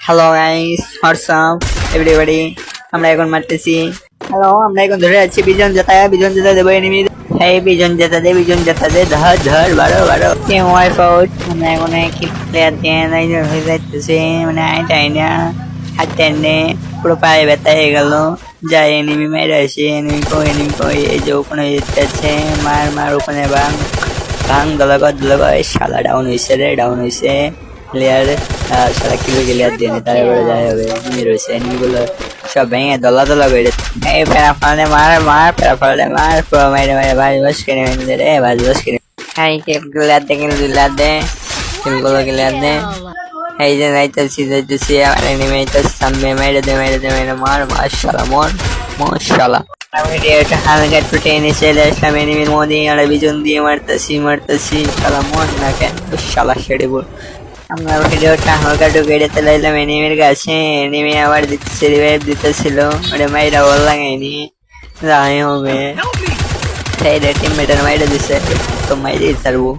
Hello guys, WhatsApp everybody. আমরা এখন মারতেছি। Hello, আমরা এখন ধরে আছি বিজন জেতা দেবো এনিমি। এই বিজন জেতা দে ধর ধর বারো বারো টিম ওয়াইপ আউট। আমরা এখন কি প্লেয়ার দিয়ে হয়ে যাইতেছে, মানে আইটাই না হাতে নে পুরো পায়ে ব্যথা হয়ে গেল। যাই এনিমি মেরে আসি। এনিমি কই এই যে ওখানে যাচ্ছে। মার মার ওখানে ভাঙ ভাঙ দলগত শালা ডাউন হইছে রে, ডাউন হইছে প্লেয়ার। সারা কিলো ক্লিয়ার দিয়ে তারপরে যাই হবে এনিমি রয়েছে। এনিমিগুলো সব ভেঙে দলা করে এই ফেরা ফালে মার ফেরা ফালে মার পুরো মাইরে মাইরে বাজ বাস করে রে, বাজ বাস করে। হ্যাঁ ক্লিয়ার দে কিলগুলো ক্লিয়ার দে। এই যে যাইতেছি আমার এনিমি সামনে মেরে দে মার মাশাআল্লাহ মাশাআল্লাহ। আমি এটা হালকা একটু টেনে চলে আসলাম এনিমির মধ্যে, আর বিজন দিয়ে মারতেছি শালা মন না কেন শালা সেড়ে বল। আমরা ভিডিওটা হালকা একটু বেড়েতে লাইলাম এনিমির কাছে। এনিমি আবার রিভাইভ দিতেছিল, ওটা মাইরা বল লাগাইনি যাই হবে। সেই টিম মেটার মাইরা দিছে তো মাইরেই ছাড়বো।